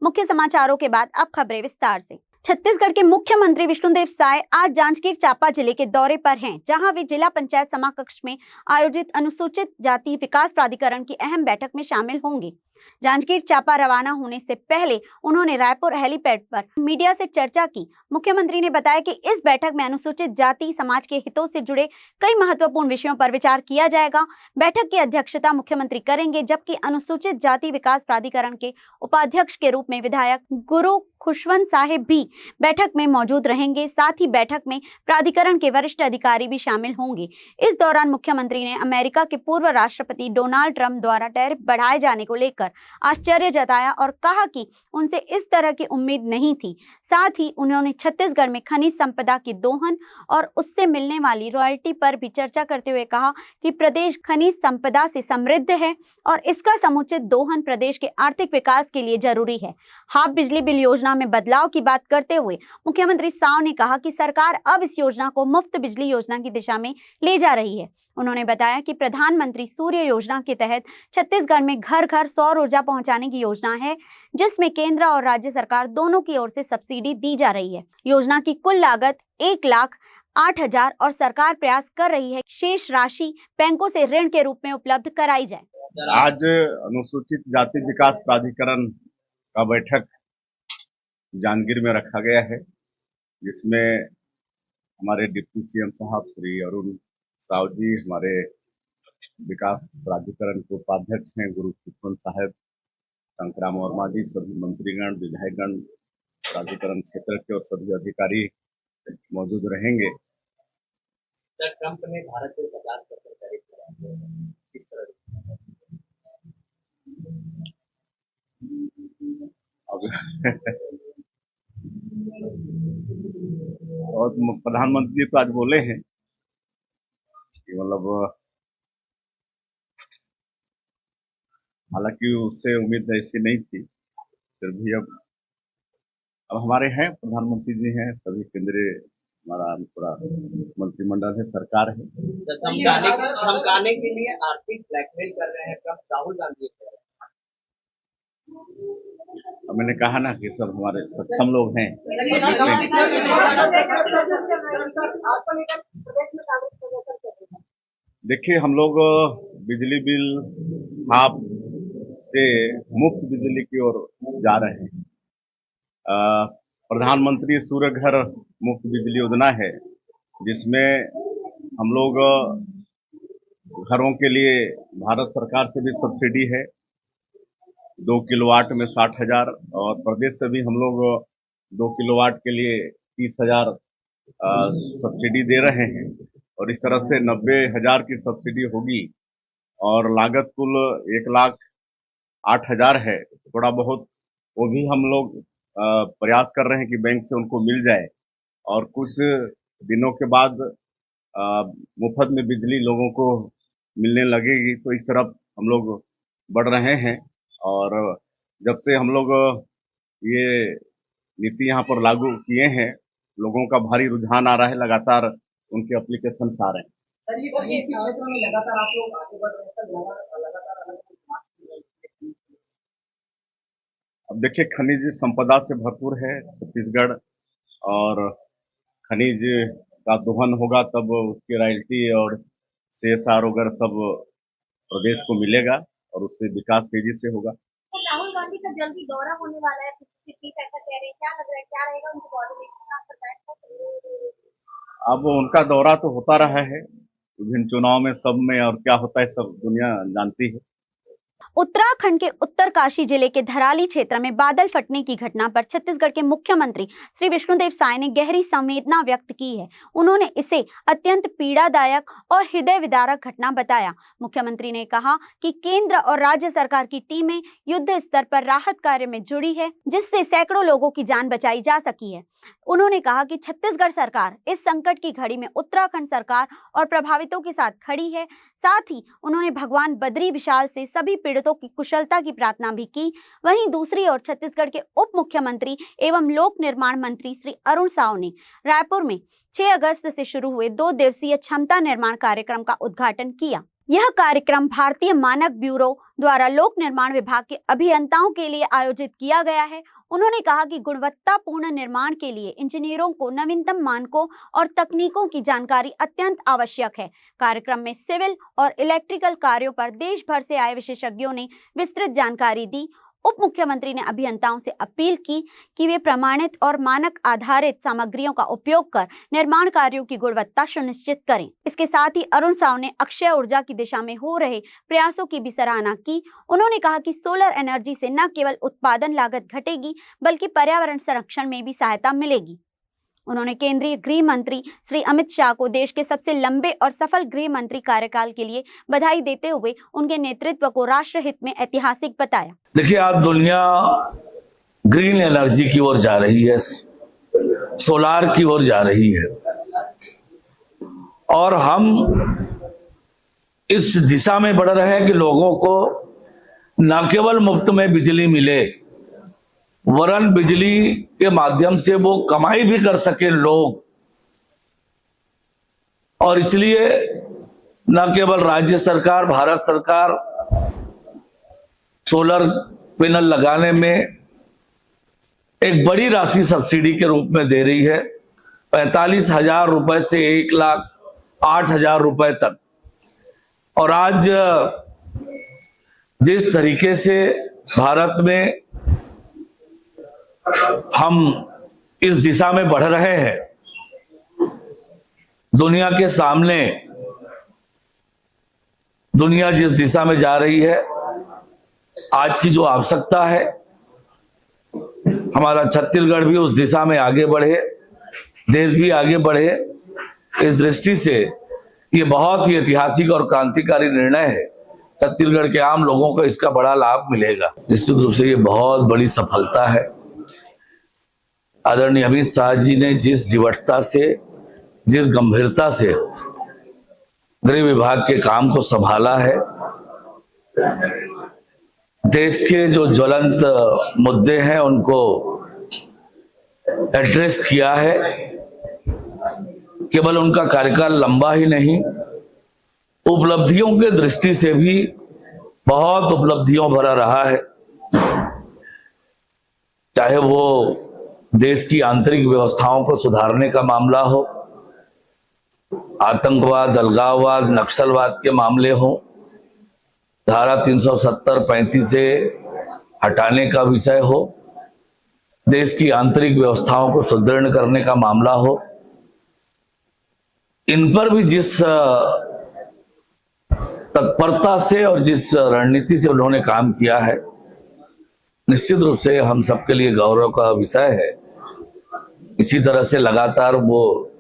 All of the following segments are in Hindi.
मुख्य समाचारों के बाद अब खबरें विस्तार से। छत्तीसगढ़ के मुख्यमंत्री विष्णुदेव साय आज जांजगीर चांपा जिले के दौरे पर हैं, जहां वे जिला पंचायत सभाकक्ष में आयोजित अनुसूचित जाति विकास प्राधिकरण की अहम बैठक में शामिल होंगे। जांजगीर चांपा रवाना होने से पहले उन्होंने रायपुर हेलीपैड पर मीडिया से चर्चा की। मुख्यमंत्री ने बताया कि इस बैठक में अनुसूचित जाति समाज के हितों से जुड़े कई महत्वपूर्ण विषयों पर विचार किया जाएगा। बैठक की अध्यक्षता मुख्यमंत्री करेंगे, जबकि अनुसूचित जाति विकास प्राधिकरण के उपाध्यक्ष के रूप में विधायक गुरु खुशवंत साहिब भी बैठक में मौजूद रहेंगे। साथ ही बैठक में प्राधिकरण के वरिष्ठ अधिकारी भी शामिल होंगे। इस दौरान मुख्यमंत्री ने अमेरिका के पूर्व राष्ट्रपति डोनाल्ड ट्रंप द्वारा टैरिफ बढ़ाए जाने को लेकर आश्चर्य जताया और कहा कि उनसे इस तरह की उम्मीद नहीं थी। साथ ही उन्होंने छत्तीसगढ़ में खनिज संपदा की दोहन और उससे मिलने वाली रॉयल्टी पर भी चर्चा करते हुए कहा कि प्रदेश खनिज संपदा से समृद्ध है और इसका समुचित दोहन प्रदेश के आर्थिक विकास के लिए जरूरी है। हाफ बिजली बिल योजना में बदलाव की बात करते हुए मुख्यमंत्री साव ने कहा कि सरकार अब इस योजना को मुफ्त बिजली योजना की दिशा में ले जा रही है। उन्होंने बताया कि प्रधानमंत्री सूर्य योजना के तहत छत्तीसगढ़ में घर घर सौर ऊर्जा पहुंचाने की योजना है, जिसमें केंद्र और राज्य सरकार दोनों की ओर से सब्सिडी दी जा रही है। योजना की कुल लागत 1,08,000 और सरकार प्रयास कर रही है शेष राशि बैंकों से ऋण के रूप में उपलब्ध कराई जाए। आज अनुसूचित जाति विकास प्राधिकरण का बैठक जांजगीर में रखा गया है, जिसमें हमारे डिप्टी सीएम साहब श्री अरुण साव जी, हमारे विकास प्राधिकरण के उपाध्यक्ष हैं गुरु खुशवंत साहब, संक्राम वर्मा जी, सभी मंत्रीगण, विधायकगण, प्राधिकरण क्षेत्र के और सभी अधिकारी मौजूद रहेंगे। ट्रंप ने भारत को 50% टैरिफ लगाया है, किस तरह और प्रधानमंत्री जी तो आज बोले हैं कि मतलब हालांकि उससे उम्मीद ऐसी नहीं थी, फिर भी अब हमारे हैं प्रधानमंत्री जी हैं, सभी केंद्रीय हमारा पूरा मंत्रिमंडल है, सरकार है। धमकाने के लिए आर्थिक ब्लैकमेल कर रहे हैं ट्रंप, राहुल गांधी कर रहे हैं। मैंने कहा ना कि सब हमारे सक्षम लोग हैं। देखिए, हम लोग बिजली बिल हाफ से मुफ्त बिजली की ओर जा रहे हैं। प्रधानमंत्री सूर्य घर मुफ्त बिजली योजना है, जिसमें हम लोग घरों के लिए भारत सरकार से भी सब्सिडी है 2 किलोवाट में 60,000 और प्रदेश से भी हम लोग 2 किलोवाट के लिए 30,000 सब्सिडी दे रहे हैं और इस तरह से 90,000 की सब्सिडी होगी और लागत कुल 1,08,000 है। थोड़ा बहुत वो भी हम लोग प्रयास कर रहे हैं कि बैंक से उनको मिल जाए और कुछ दिनों के बाद मुफ्त में बिजली लोगों को मिलने लगेगी, तो इस तरफ हम लोग बढ़ रहे हैं। और जब से हम लोग ये नीति यहाँ पर लागू किए हैं, लोगों का भारी रुझान आ रहा है, लगातार उनके एप्लीकेशन आ रहे हैं। सर, ये क्षेत्र में लगातार आप लोग आगे बढ़ रहे हैं, लगातार अब देखिए, खनिज संपदा से भरपूर है छत्तीसगढ़ और खनिज का दोहन होगा तब उसकी रॉयल्टी और CSR वगैरह सब प्रदेश को मिलेगा और उससे विकास तेजी से होगा। तो राहुल गांधी का जल्दी दौरा होने वाला है, ऐसा कह रहे हैं, क्या लग रहा है, क्या रहेगा उनकी पॉलिसी? अब उनका दौरा तो होता रहा है विभिन्न चुनाव में, सब में, और क्या होता है सब दुनिया जानती है। उत्तराखंड के उत्तरकाशी जिले के धराली क्षेत्र में बादल फटने की घटना पर छत्तीसगढ़ के मुख्यमंत्री श्री विष्णुदेव साय ने गहरी संवेदना व्यक्त की है। उन्होंने इसे अत्यंत पीड़ादायक और हृदय विदारक घटना बताया। मुख्यमंत्री ने कहा कि केंद्र और राज्य सरकार की टीमें युद्ध स्तर पर राहत कार्य में जुड़ी है, जिससे सैकड़ों लोगों की जान बचाई जा सकी है। उन्होंने कहा कि छत्तीसगढ़ सरकार इस संकट की घड़ी में उत्तराखंड सरकार और प्रभावितों के साथ खड़ी है। साथ ही उन्होंने भगवान बद्री विशाल से सभी पीड़ितों की कुशलता की प्रार्थना भी की। वहीं दूसरी ओर छत्तीसगढ़ के उप मुख्यमंत्री एवं लोक निर्माण मंत्री श्री अरुण साव ने रायपुर में 6 अगस्त से शुरू हुए 2 दिवसीय क्षमता निर्माण कार्यक्रम का उद्घाटन किया। यह कार्यक्रम भारतीय मानक ब्यूरो द्वारा लोक निर्माण विभाग के अभियंताओं के लिए आयोजित किया गया है। उन्होंने कहा कि गुणवत्तापूर्ण निर्माण के लिए इंजीनियरों को नवीनतम मानकों और तकनीकों की जानकारी अत्यंत आवश्यक है। कार्यक्रम में सिविल और इलेक्ट्रिकल कार्यों पर देश भर से आए विशेषज्ञों ने विस्तृत जानकारी दी। उप मुख्यमंत्री ने अभियंताओं से अपील की कि वे प्रमाणित और मानक आधारित सामग्रियों का उपयोग कर निर्माण कार्यों की गुणवत्ता सुनिश्चित करें। इसके साथ ही अरुण साव ने अक्षय ऊर्जा की दिशा में हो रहे प्रयासों की भी सराहना की। उन्होंने कहा कि सोलर एनर्जी से न केवल उत्पादन लागत घटेगी बल्कि पर्यावरण संरक्षण में भी सहायता मिलेगी। उन्होंने केंद्रीय गृह मंत्री श्री अमित शाह को देश के सबसे लंबे और सफल गृह मंत्री कार्यकाल के लिए बधाई देते हुए उनके नेतृत्व को राष्ट्रहित में ऐतिहासिक बताया। देखिए, आज दुनिया ग्रीन एनर्जी की ओर जा रही है, सोलार की ओर जा रही है और हम इस दिशा में बढ़ रहे हैं कि लोगों को न केवल मुफ्त में बिजली मिले वरन बिजली के माध्यम से वो कमाई भी कर सके लोग। और इसलिए न केवल राज्य सरकार, भारत सरकार सोलर पैनल लगाने में एक बड़ी राशि सब्सिडी के रूप में दे रही है, 45,000 रुपए से 1,08,000 रुपए तक। और आज जिस तरीके से भारत में हम इस दिशा में बढ़ रहे हैं, दुनिया के सामने दुनिया जिस दिशा में जा रही है, आज की जो आवश्यकता है, हमारा छत्तीसगढ़ भी उस दिशा में आगे बढ़े, देश भी आगे बढ़े। इस दृष्टि से ये बहुत ही ऐतिहासिक और क्रांतिकारी निर्णय है। छत्तीसगढ़ के आम लोगों को इसका बड़ा लाभ मिलेगा। निश्चित रूप से ये बहुत बड़ी सफलता है। आदरणीय अमित शाह जी ने जिस जीवटता से, जिस गंभीरता से गृह विभाग के काम को संभाला है, देश के जो ज्वलंत मुद्दे हैं उनको एड्रेस किया है। केवल उनका कार्यकाल लंबा ही नहीं, उपलब्धियों के दृष्टि से भी बहुत उपलब्धियों भरा रहा है। चाहे वो देश की आंतरिक व्यवस्थाओं को सुधारने का मामला हो, आतंकवाद, अलगाववाद, नक्सलवाद के मामले हो, धारा 370-35 से हटाने का विषय हो, देश की आंतरिक व्यवस्थाओं को सुदृढ़ करने का मामला हो, इन पर भी जिस तत्परता से और जिस रणनीति से उन्होंने काम किया है, निश्चित रूप से हम सबके लिए गौरव का विषय है। इसी तरह से लगातार वो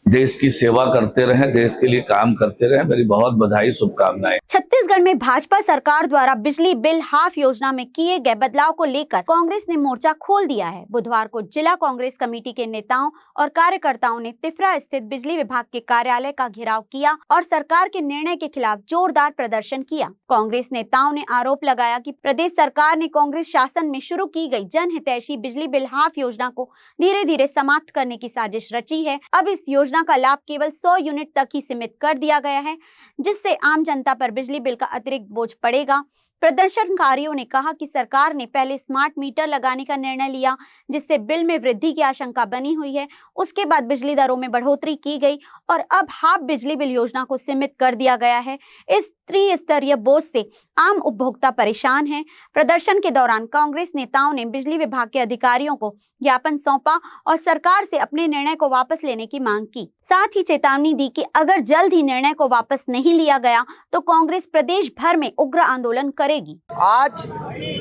देश की सेवा करते रहें, देश के लिए काम करते रहें। मेरी बहुत बधाई, शुभकामनाएं। छत्तीसगढ़ में भाजपा सरकार द्वारा बिजली बिल हाफ योजना में किए गए बदलाव को लेकर कांग्रेस ने मोर्चा खोल दिया है। बुधवार को जिला कांग्रेस कमेटी के नेताओं और कार्यकर्ताओं ने तिफरा स्थित बिजली विभाग के कार्यालय का घेराव किया और सरकार के निर्णय के खिलाफ जोरदार प्रदर्शन किया। कांग्रेस नेताओं ने आरोप लगाया कि प्रदेश सरकार ने कांग्रेस शासन में शुरू की गई जनहितैषी बिजली बिल हाफ योजना को धीरे धीरे समाप्त करने की साजिश रची है। अब इस योजना का लाभ केवल 100 यूनिट तक ही सीमित कर दिया गया है, जिससे आम जनता पर बिजली बिल का अतिरिक्त बोझ पड़ेगा। प्रदर्शनकारियों ने कहा कि सरकार ने पहले स्मार्ट मीटर लगाने का निर्णय लिया, जिससे बिल में वृद्धि की आशंका बनी हुई है। उसके बाद बिजली दरों में बढ़ोतरी की गई और अब हाफ बिजली बिल योजना को सीमित कर दिया गया है। इस त्रिस्तरीय बोझ से आम उपभोक्ता परेशान हैं। प्रदर्शन के दौरान कांग्रेस नेताओं ने बिजली विभाग के अधिकारियों को ज्ञापन सौंपा और सरकार से अपने निर्णय को वापस लेने की मांग की। साथ ही चेतावनी दी कि अगर जल्द ही निर्णय को वापस नहीं लिया गया तो कांग्रेस प्रदेश भर में उग्र आंदोलन करेगी। आज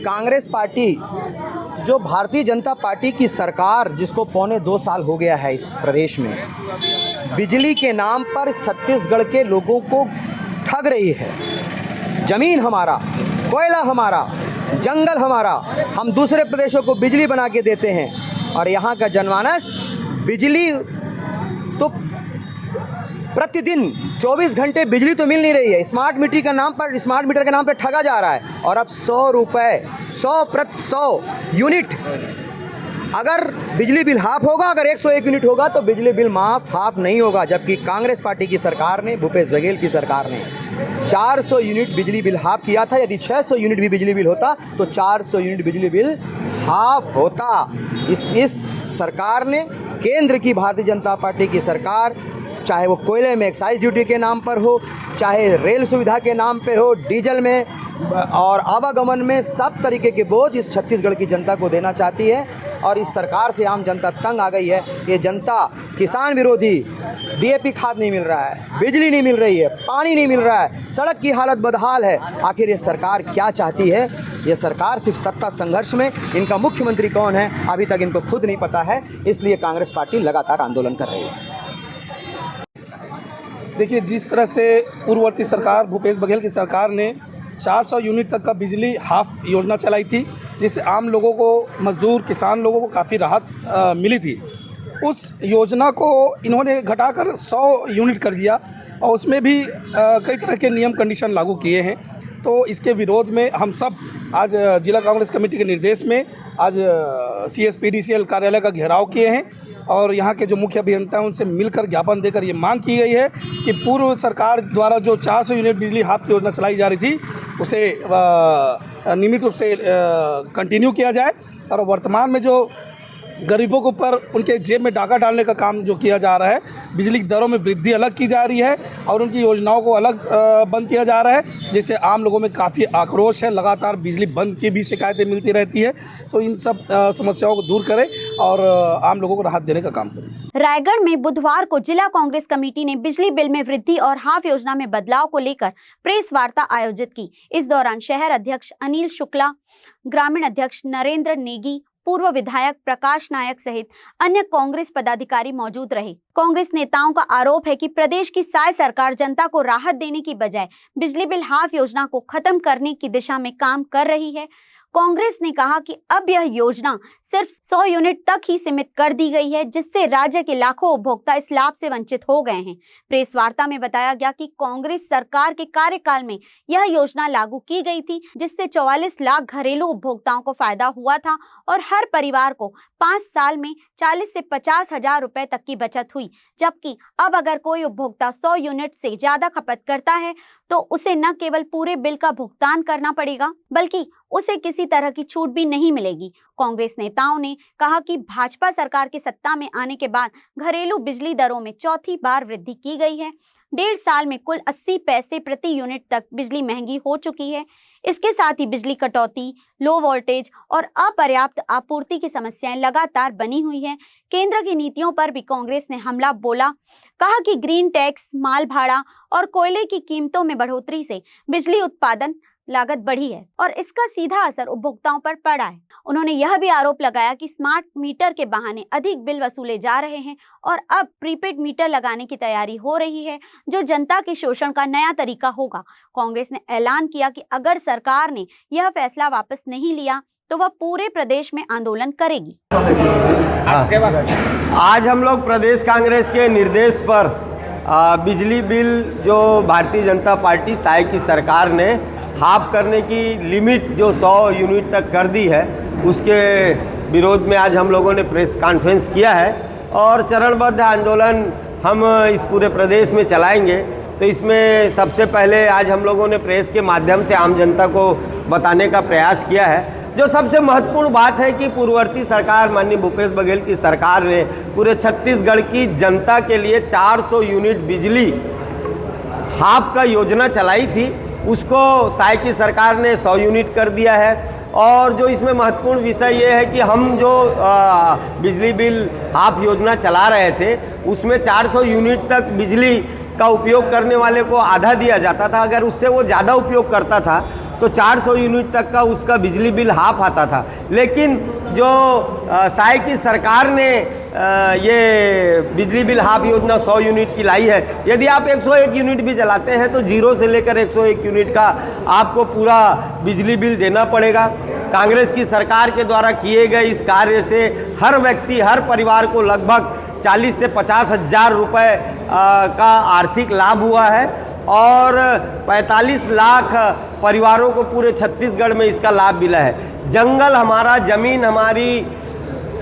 कांग्रेस पार्टी, जो भारतीय जनता पार्टी की सरकार, जिसको पौने 2 साल हो गया है इस प्रदेश में, बिजली के नाम पर छत्तीसगढ़ के लोगों को ठग रही है। जमीन हमारा, कोयला हमारा, जंगल हमारा, हम दूसरे प्रदेशों को बिजली बना के देते हैं और यहाँ का जनमानस बिजली तो प्रतिदिन 24 घंटे बिजली तो मिल नहीं रही है। स्मार्ट मीटर के नाम पर ठगा जा रहा है और अब 100 यूनिट अगर बिजली बिल हाफ होगा, अगर 101 यूनिट होगा तो बिजली बिल माफ हाफ नहीं होगा। जबकि कांग्रेस पार्टी की सरकार ने, भूपेश बघेल की सरकार ने 400 यूनिट बिजली बिल हाफ किया था। यदि 600 यूनिट भी बिजली बिल होता तो 400 यूनिट बिजली बिल हाफ होता। इस सरकार ने, केंद्र की भारतीय जनता पार्टी की सरकार, चाहे वो कोयले में एक्साइज ड्यूटी के नाम पर हो, चाहे रेल सुविधा के नाम पे हो, डीजल में और आवागमन में, सब तरीके के बोझ इस छत्तीसगढ़ की जनता को देना चाहती है। और इस सरकार से आम जनता तंग आ गई है। ये जनता किसान विरोधी, डीएपी खाद नहीं मिल रहा है, बिजली नहीं मिल रही है, पानी नहीं मिल रहा है, सड़क की हालत बदहाल है। आखिर ये सरकार क्या चाहती है? ये सरकार सिर्फ सत्ता संघर्ष में, इनका मुख्यमंत्री कौन है अभी तक इनको खुद नहीं पता है। इसलिए कांग्रेस पार्टी लगातार आंदोलन कर रही है। देखिए, जिस तरह से पूर्ववर्ती सरकार भूपेश बघेल की सरकार ने 400 यूनिट तक का बिजली हाफ योजना चलाई थी, जिससे आम लोगों को, मजदूर किसान लोगों को काफ़ी राहत मिली थी। उस योजना को इन्होंने घटाकर 100 यूनिट कर दिया और उसमें भी कई तरह के नियम कंडीशन लागू किए हैं। तो इसके विरोध में हम सब आज जिला कांग्रेस कमेटी के निर्देश में आज CSPDCL कार्यालय का घेराव किए हैं और यहाँ के जो मुख्य अभियंता हैं उनसे मिलकर ज्ञापन देकर ये मांग की गई है कि पूर्व सरकार द्वारा जो 400 यूनिट बिजली हाफ योजना चलाई जा रही थी उसे नियमित रूप से कंटिन्यू किया जाए और वर्तमान में जो गरीबों के ऊपर उनके जेब में डाका डालने का काम जो किया जा रहा है, बिजली की दरों में वृद्धि अलग की जा रही है और उनकी योजनाओं को अलग बंद किया जा रहा है, जिससे आम लोगों में काफ़ी आक्रोश है। लगातार बिजली बंद की भी शिकायतें मिलती रहती है। तो इन सब समस्याओं को दूर करें और आम लोगों को राहत देने का काम करें। रायगढ़ में बुधवार को जिला कांग्रेस कमेटी ने बिजली बिल में वृद्धि और हाफ योजना में बदलाव को लेकर प्रेस वार्ता आयोजित की। इस दौरान शहर अध्यक्ष अनिल शुक्ला, ग्रामीण अध्यक्ष नरेंद्र नेगी, पूर्व विधायक प्रकाश नायक सहित अन्य कांग्रेस पदाधिकारी मौजूद रहे। कांग्रेस नेताओं का आरोप है कि प्रदेश की साय सरकार जनता को राहत देने की बजाय बिजली बिल हाफ योजना को खत्म करने की दिशा में काम कर रही है। कांग्रेस ने कहा कि अब यह योजना सिर्फ 100 यूनिट तक ही सीमित कर दी गई है, जिससे राज्य के लाखों उपभोक्ता इस लाभ से वंचित हो गए हैं। प्रेस वार्ता में बताया गया कि कांग्रेस सरकार के कार्यकाल में यह योजना लागू की गई थी, जिससे 44 लाख घरेलू उपभोक्ताओं को फायदा हुआ था और हर परिवार को 5 साल में 40 से 50 हजार रुपए तक की बचत हुई। जबकि अब अगर कोई उपभोक्ता 100 यूनिट से ज्यादा खपत करता है तो उसे न केवल पूरे बिल का भुगतान करना पड़ेगा, बल्कि उसे किसी तरह की छूट भी नहीं मिलेगी। कांग्रेस नेताओं ने कहा कि भाजपा सरकार के सत्ता में आने के बाद घरेलू बिजली दरों में चौथी बार वृद्धि की गई है। 1.5 साल में कुल 80 पैसे प्रति यूनिट तक बिजली महंगी हो चुकी है। इसके साथ ही बिजली कटौती, लो वोल्टेज और अपर्याप्त आपूर्ति की समस्याएं लगातार बनी हुई हैं। केंद्र की नीतियों पर भी कांग्रेस ने हमला बोला। कहा कि ग्रीन टैक्स, माल भाड़ा और कोयले की कीमतों में बढ़ोतरी से बिजली उत्पादन लागत बढ़ी है और इसका सीधा असर उपभोक्ताओं पर पड़ा है। उन्होंने यह भी आरोप लगाया कि स्मार्ट मीटर के बहाने अधिक बिल वसूले जा रहे हैं और अब प्रीपेड मीटर लगाने की तैयारी हो रही है, जो जनता के शोषण का नया तरीका होगा। कांग्रेस ने ऐलान किया कि अगर सरकार ने यह फैसला वापस नहीं लिया तो वह पूरे प्रदेश में आंदोलन करेगी। आज हम लोग प्रदेश कांग्रेस के निर्देश पर बिजली बिल जो भारतीय जनता पार्टी साय की सरकार ने हाफ करने की लिमिट जो 100 यूनिट तक कर दी है, उसके विरोध में आज हम लोगों ने प्रेस कॉन्फ्रेंस किया है और चरणबद्ध आंदोलन हम इस पूरे प्रदेश में चलाएंगे। तो इसमें सबसे पहले आज हम लोगों ने प्रेस के माध्यम से आम जनता को बताने का प्रयास किया है। जो सबसे महत्वपूर्ण बात है कि पूर्ववर्ती सरकार माननीय भूपेश बघेल की सरकार ने पूरे छत्तीसगढ़ की जनता के लिए 400 यूनिट बिजली हाफ का योजना चलाई थी, उसको साय की सरकार ने 100 यूनिट कर दिया है। और जो इसमें महत्वपूर्ण विषय ये है कि हम जो बिजली बिल हाफ योजना चला रहे थे उसमें 400 यूनिट तक बिजली का उपयोग करने वाले को आधा दिया जाता था। अगर उससे वो ज़्यादा उपयोग करता था तो 400 यूनिट तक का उसका बिजली बिल हाफ आता था। लेकिन जो साय की सरकार ने ये बिजली बिल हाफ योजना 100 यूनिट की लाई है, यदि आप 101 यूनिट भी जलाते हैं तो 0 से लेकर 101 यूनिट का आपको पूरा बिजली बिल देना पड़ेगा। कांग्रेस की सरकार के द्वारा किए गए इस कार्य से हर व्यक्ति, हर परिवार को लगभग 40 से 50 हजार रुपये का आर्थिक लाभ हुआ है और 45 लाख परिवारों को पूरे छत्तीसगढ़ में इसका लाभ मिला है। जंगल हमारा, ज़मीन हमारी,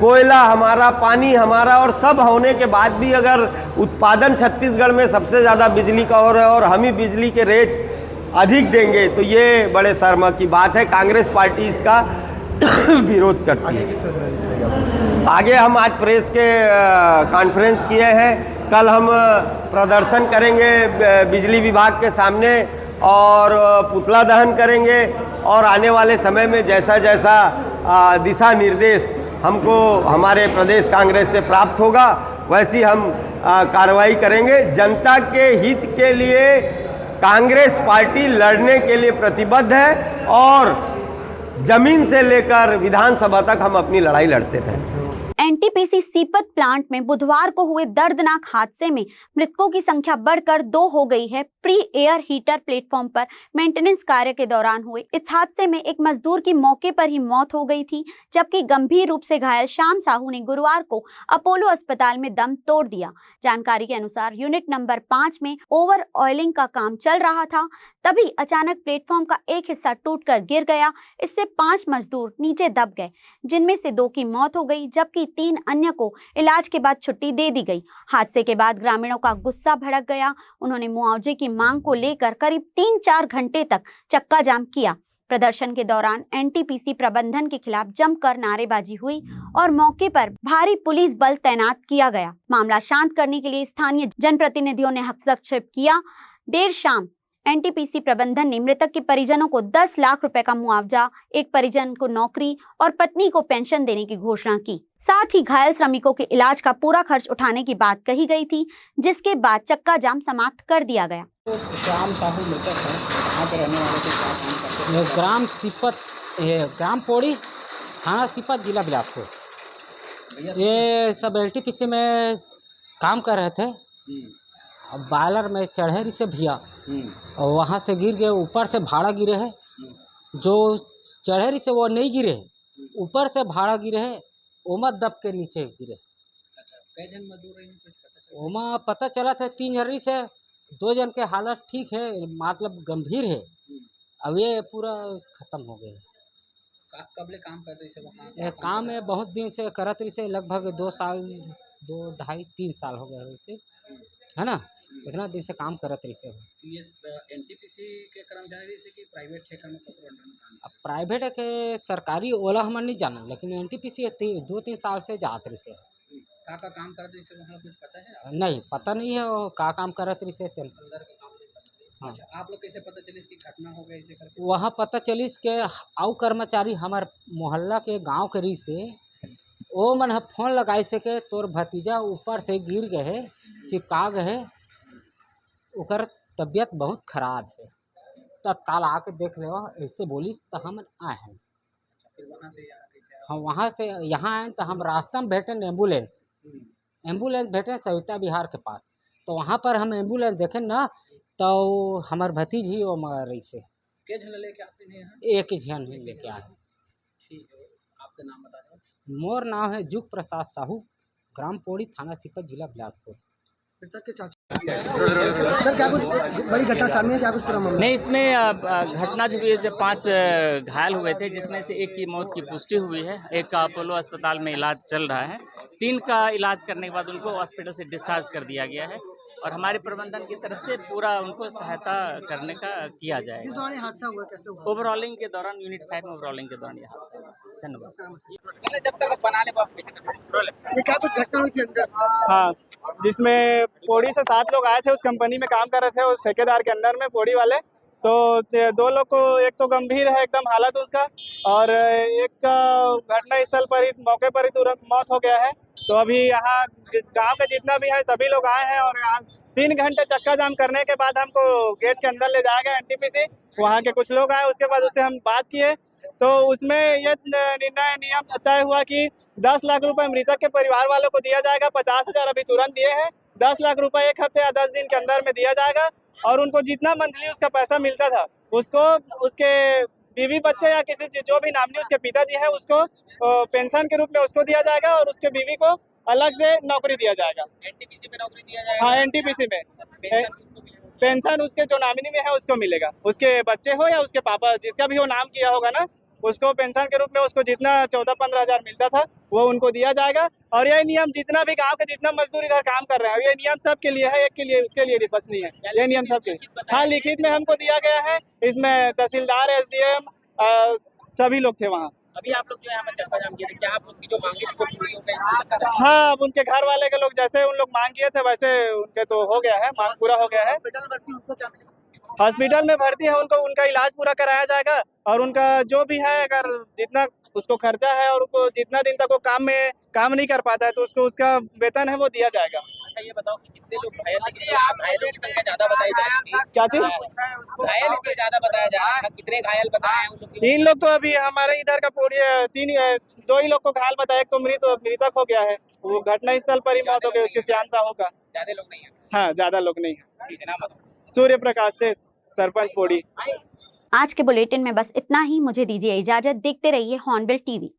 कोयला हमारा, पानी हमारा, और सब होने के बाद भी अगर उत्पादन छत्तीसगढ़ में सबसे ज़्यादा बिजली का हो रहा है और हम ही बिजली के रेट अधिक देंगे, तो ये बड़े शर्म की बात है। कांग्रेस पार्टी इसका विरोध करती है। आगे हम आज प्रेस के कॉन्फ्रेंस किए हैं, कल हम प्रदर्शन करेंगे बिजली विभाग के सामने और पुतला दहन करेंगे, और आने वाले समय में जैसा जैसा दिशा निर्देश हमको हमारे प्रदेश कांग्रेस से प्राप्त होगा वैसी हम कार्रवाई करेंगे। जनता के हित के लिए कांग्रेस पार्टी लड़ने के लिए प्रतिबद्ध है और जमीन से लेकर विधानसभा तक हम अपनी लड़ाई लड़ते रहे। एनटीपीसी सीपत प्लांट में बुधवार को हुए दर्दनाक हादसे में मृतकों की संख्या बढ़कर 2 हो गई है। प्री एयर हीटर प्लेटफॉर्म पर मेंटेनेंस कार्य के दौरान हुए इस हादसे में एक मजदूर की मौके पर ही मौत हो गई थी, जबकि गंभीर रूप से घायल श्याम साहू ने गुरुवार को अपोलो अस्पताल में दम तोड़ दिया। जानकारी के अनुसार यूनिट नंबर 5 में ओवर ऑयलिंग का काम चल रहा था, तभी अचानक प्लेटफॉर्म का एक हिस्सा टूटकर गिर गया। इससे 5 मजदूर नीचे दब गए, जिनमें से 2 की मौत हो गई, जबकि 3 अन्य को इलाज के बाद छुट्टी दे दी गई। हादसे के बाद ग्रामीणों का गुस्सा भड़क गया। उन्होंने मुआवजे की मांग को लेकर करीब 3-4 घंटे तक चक्का जाम किया। प्रदर्शन के दौरान एनटीपीसी प्रबंधन के खिलाफ जमकर नारेबाजी हुई और मौके पर भारी पुलिस बल तैनात किया गया। मामला शांत करने के लिए स्थानीय जनप्रतिनिधियों ने हस्तक्षेप किया। देर शाम एनटीपीसी प्रबंधन ने मृतक के परिजनों को 10 लाख रुपए का मुआवजा, एक परिजन को नौकरी और पत्नी को पेंशन देने की घोषणा की। साथ ही घायल श्रमिकों के इलाज का पूरा खर्च उठाने की बात कही गई थी, जिसके बाद चक्का जाम समाप्त कर दिया गया। श्याम साहू मृतक है, यहाँ पे रहने वाले के साथ काम करते हैं। ग्राम सीपत, ग्राम पौड़ी, थाना सीपत, जिला बिलासपुर। ये सब एनटीपीसी में काम कर रहे थे। अब बालर में चढ़े रही से भैया, और वहाँ से गिर गए। ऊपर से भाड़ा गिरे है, जो चढ़े रही से वो नहीं गिरे है, ऊपर से भाड़ा गिरे है, ओमा दब के नीचे गिरे। अच्छा, कई जन मजदूर रहे हैं, कुछ पता चला? ओमा पता चला था 3 जन से, 2 जन के हालत ठीक है, मतलब गंभीर है। अब ये पूरा खत्म हो गया। कब ले काम करते से वहाँ? ये काम है बहुत दिन से करत रही से, लगभग 2 साल, 2 ढाई 3 साल हो गए उसे, है ना। इतना दिन से काम करत रही से। ये एनटीपीसी के कर्मचारी से कि प्राइवेट ठेका में काम? अब प्राइवेट है के सरकारी ओला हम नहीं जाना, लेकिन एनटीपीसी 2-3 साल से जात रही से। का काम करत रही से वहाँ कुछ पता है? नहीं, पता नहीं है वो का काम करत रही से। अंदर का काम। अच्छा, आप लोग कैसे पता चली इसकी घटना हो गई इसे करके? वहाँ पता चली के आउ कर्मचारी हमार मोहल्ला के गांव के रही से, वो मन फोन लगाई से के तोर भतीजा ऊपर से गिर गए, चिपका गए, ओकर तबीयत बहुत खराब है, तत्काल आके देख ले। ऐसे बोली तो हम आए हैं। फिर वहाँ से यहाँ कैसे आए? हम वहाँ से यहाँ आए तो हम रास्ता में भेटे एम्बुलेंस भेटे सविता विहार के पास। तो वहाँ पर हम एम्बुलेंस देखे ना, तो हमार भतीजी वो मर रही से। के झन लेके आते हैं यहाँ? एक जन लेके आए। ठीक है, आपका नाम बता दो। मोर नाम है जुग प्रसाद साहू, ग्राम पौड़ी, थाना सीपत, जिला बिलासपुर। सर क्या कुछ बड़ी घटना सामने है, क्या कुछ पूरा मामला? नहीं, इसमें घटना जो हुई है, 5 घायल हुए थे, जिसमें से 1 की मौत की पुष्टि हुई है। 1 का अपोलो अस्पताल में इलाज चल रहा है। 3 का इलाज करने के बाद उनको हॉस्पिटल से डिस्चार्ज कर दिया गया है और हमारे प्रबंधन की तरफ से पूरा उनको सहायता करने का किया जाएगा। हादसा हुआ कैसे हुआ? ओवरऑलिंग के दौरान, यूनिट 5 में ओवरऑलिंग के दौरान ये हादसा हुआ। धन्यवाद। ये क्या कुछ घटना हुई थी अंदर? हाँ, जिसमें पौड़ी से 7 लोग आए थे, उस कंपनी में काम कर रहे थे, उस ठेकेदार के अंडर में पौड़ी वाले। तो 2 लोग को, एक तो गंभीर है एकदम हालत उसका, और एक का घटना स्थल पर ही, मौके पर ही तुरंत मौत हो गया है। तो अभी यहाँ गांव के जितना भी है सभी लोग आए हैं और यहाँ 3 घंटे चक्का जाम करने के बाद हमको गेट के अंदर ले जाया गया एनटीपीसी। वहाँ के कुछ लोग आए, उसके बाद उससे हम बात किए तो उसमें ये नियम तय हुआ कि 10 लाख रुपए मृतक के परिवार वालों को दिया जाएगा। 50,000 अभी तुरंत दिए हैं, 10 लाख रुपए 1 हफ्ते या 10 दिन के अंदर में दिया जाएगा। और उनको जितना मंथली उसका पैसा मिलता था उसको उसके बीवी बच्चे या किसी जो भी नामनी उसके पिताजी है उसको पेंशन के रूप में उसको दिया जाएगा और उसके बीवी को अलग से नौकरी दिया जाएगा। एनटीपीसी में नौकरी दिया जाएगा? हाँ, एनटीपीसी में पेंशन उसके जो नामिनी में है उसको मिलेगा, उसके बच्चे हो या उसके पापा, जिसका भी वो नाम किया होगा ना, उसको पेंशन के रूप में उसको जितना 14-15 हज़ार मिलता था वो उनको दिया जाएगा। और यह नियम जितना भी गांव के जितना मजदूर इधर काम कर रहे हैं, ये नियम सबके लिए है, एक के लिए उसके लिए बस नहीं है, ये नियम सबके। हाँ, लिखित में हमको दिया गया है, इसमें तहसीलदार, SDM सभी लोग थे वहाँ। अभी आप लोग जो यहाँ पर चक्का जाम किए थे, क्या आप लोग की जो मांगे थी वो पूरी हो गई? हाँ, अब उनके घर वाले के लोग जैसे उन लोग मांग किए थे वैसे उनके तो हो गया है, मांग पूरा हो गया है। हॉस्पिटल में भर्ती है, उनको उनका इलाज पूरा कराया जाएगा और उनका जो भी है अगर जितना उसको खर्चा है और उसको जितना दिन तक वो काम नहीं कर पाता है तो उसको उसका वेतन है वो दिया जाएगा। अच्छा, ये बताओ कि कितने लोग घायल हैं? घायलों की संख्या ज्यादा बताई जा रही है। क्या चीज? घायल इसमें ज्यादा बताया जा रहा है, कितने घायल बताए हैं उन लोग? 3 लोग तो अभी हमारे इधर का दो ही लोग को घायल बताया, एक तो मृतक हो गया है, वो घटना स्थल पर ही मौत हो गई, उसके सियान साहू का। ज्यादा लोग नहीं है? हाँ, ज्यादा लोग नहीं है। ठीक है, नाम बताओ। सूर्य प्रकाश से, सरपंच पोड़ी। आज के बुलेटिन में बस इतना ही। मुझे दीजिए इजाजत। देखते रहिए हॉर्नबिल टीवी।